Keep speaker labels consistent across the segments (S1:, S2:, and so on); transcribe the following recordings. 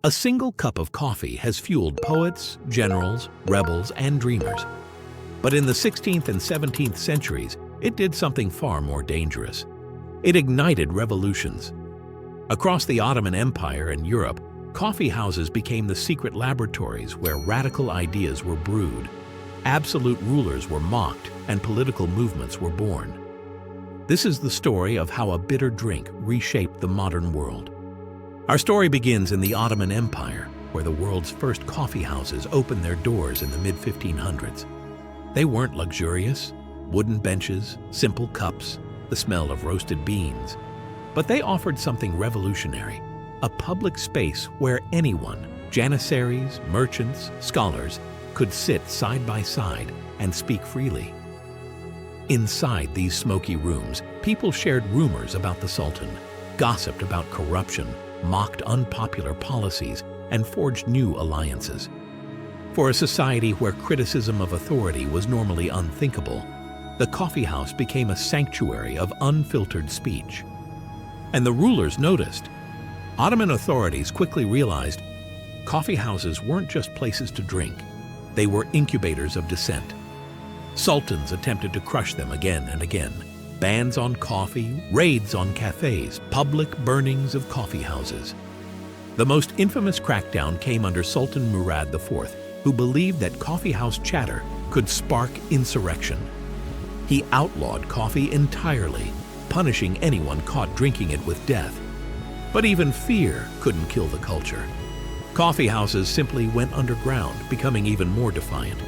S1: A single cup of coffee has fueled poets, generals, rebels, and dreamers. But in the 16th and 17th centuries, it did something far more dangerous. It ignited revolutions. Across the Ottoman Empire and Europe, coffee houses became the secret laboratories where radical ideas were brewed, absolute rulers were mocked, and political movements were born. This is the story of how a bitter drink reshaped the modern world. Our story begins in the Ottoman Empire, where the world's first coffee houses opened their doors in the mid-1500s. They weren't luxurious, wooden benches, simple cups, the smell of roasted beans. But they offered something revolutionary, a public space where anyone, janissaries, merchants, scholars, could sit side by side and speak freely. Inside these smoky rooms, people shared rumors about the Sultan, gossiped about corruption, mocked unpopular policies, and forged new alliances. For a society where criticism of authority was normally unthinkable, the coffee house became a sanctuary of unfiltered speech. And the rulers noticed. Ottoman authorities quickly realized coffee houses weren't just places to drink, they were incubators of dissent. Sultans attempted to crush them again and again. Bans on coffee, raids on cafés, public burnings of coffee houses. The most infamous crackdown came under Sultan Murad IV, who believed that coffee house chatter could spark insurrection. He outlawed coffee entirely, punishing anyone caught drinking it with death. But even fear couldn't kill the culture. Coffee houses simply went underground, becoming even more defiant.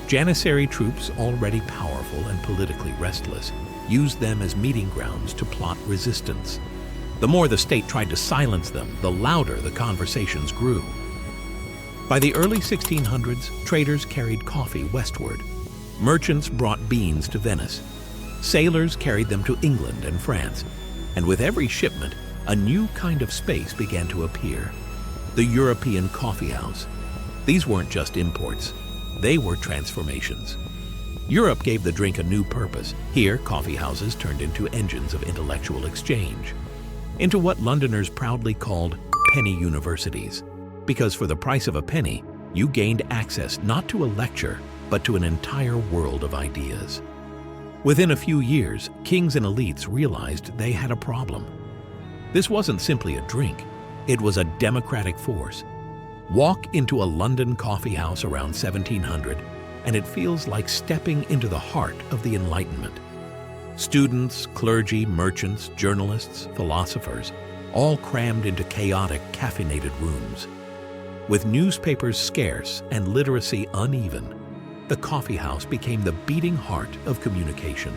S1: Janissary troops, already powerful and politically restless, used them as meeting grounds to plot resistance. The more the state tried to silence them, the louder the conversations grew. By the early 1600s, traders carried coffee westward. Merchants brought beans to Venice. Sailors carried them to England and France. And with every shipment, a new kind of space began to appear. The European coffee house. These weren't just imports. They were transformations. Europe gave the drink a new purpose. Here, coffee houses turned into engines of intellectual exchange, into what Londoners proudly called penny universities. Because for the price of a penny, you gained access not to a lecture, but to an entire world of ideas. Within a few years, kings and elites realized they had a problem. This wasn't simply a drink, it was a democratic force. Walk into a London coffee house around 1700, and it feels like stepping into the heart of the Enlightenment. Students, clergy, merchants, journalists, philosophers, all crammed into chaotic, caffeinated rooms. With newspapers scarce and literacy uneven, the coffee house became the beating heart of communication.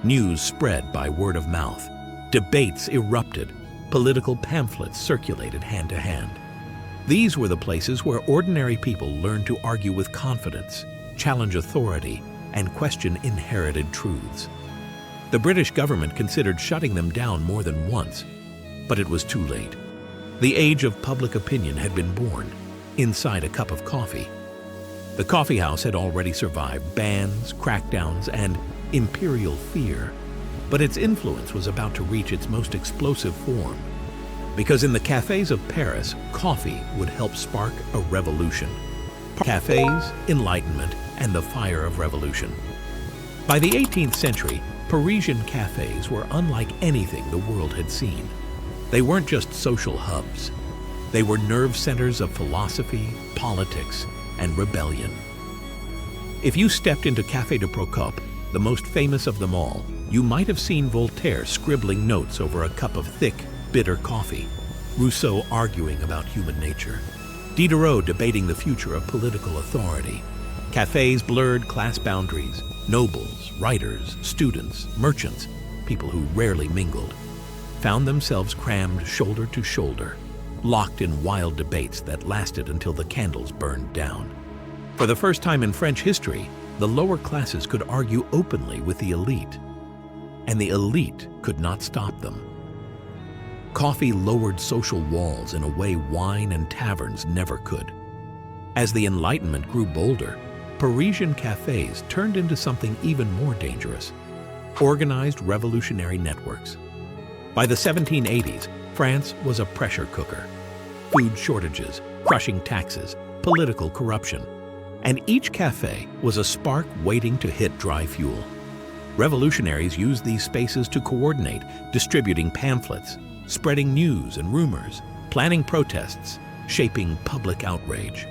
S1: News spread by word of mouth. Debates erupted. Political pamphlets circulated hand to hand. These were the places where ordinary people learned to argue with confidence, challenge authority, and question inherited truths. The British government considered shutting them down more than once, but it was too late. The age of public opinion had been born, inside a cup of coffee. The coffee house had already survived bans, crackdowns, and imperial fear, but its influence was about to reach its most explosive form. Because in the cafés of Paris, coffee would help spark a revolution. Cafés, enlightenment, and the fire of revolution. By the 18th century, Parisian cafés were unlike anything the world had seen. They weren't just social hubs. They were nerve centers of philosophy, politics, and rebellion. If you stepped into Café de Procope, the most famous of them all, you might have seen Voltaire scribbling notes over a cup of thick, bitter coffee, Rousseau arguing about human nature, Diderot debating the future of political authority. Cafés blurred class boundaries. Nobles, writers, students, merchants, people who rarely mingled, found themselves crammed shoulder to shoulder, locked in wild debates that lasted until the candles burned down. For the first time in French history, the lower classes could argue openly with the elite, and the elite could not stop them. Coffee lowered social walls in a way wine and taverns never could. As the Enlightenment grew bolder, Parisian cafés turned into something even more dangerous: organized revolutionary networks. By the 1780s, France was a pressure cooker. food shortages, crushing taxes, political corruption. And each cafe was a spark waiting to hit dry fuel. Revolutionaries used these spaces to coordinate, distributing pamphlets, spreading news and rumors, planning protests, shaping public outrage.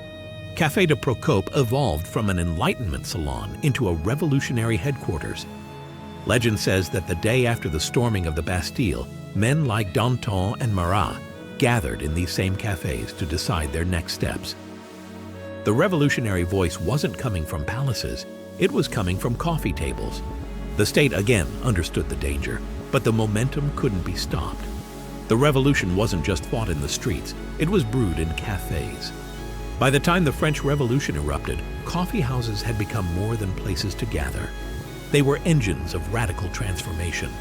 S1: Café de Procope evolved from an Enlightenment salon into a revolutionary headquarters. Legend says that the day after the storming of the Bastille, men like Danton and Marat gathered in these same cafes to decide their next steps. The revolutionary voice wasn't coming from palaces, it was coming from coffee tables. The state again understood the danger, but the momentum couldn't be stopped. The revolution wasn't just fought in the streets, it was brewed in cafes. By the time the French Revolution erupted, coffee houses had become more than places to gather. They were engines of radical transformation,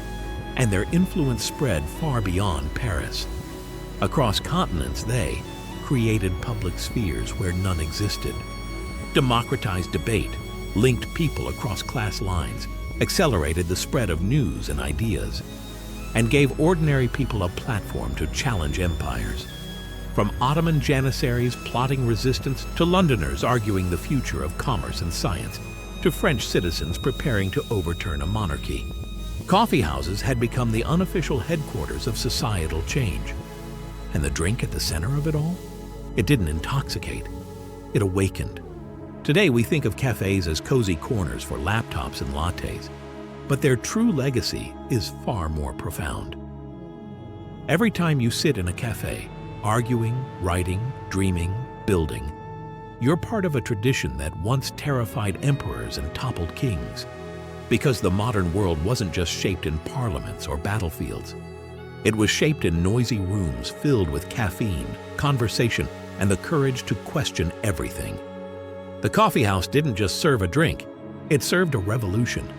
S1: and their influence spread far beyond Paris. Across continents, they created public spheres where none existed, democratized debate, linked people across class lines, accelerated the spread of news and ideas, and gave ordinary people a platform to challenge empires. From Ottoman janissaries plotting resistance to Londoners arguing the future of commerce and science, to French citizens preparing to overturn a monarchy. Coffee houses had become the unofficial headquarters of societal change. And the drink at the center of it all? It didn't intoxicate, it awakened. Today we think of cafes as cozy corners for laptops and lattes, but their true legacy is far more profound. Every time you sit in a cafe, arguing, writing, dreaming, building, you're part of a tradition that once terrified emperors and toppled kings. Because the modern world wasn't just shaped in parliaments or battlefields. It was shaped in noisy rooms filled with caffeine, conversation, and the courage to question everything. The coffee house didn't just serve a drink, it served a revolution.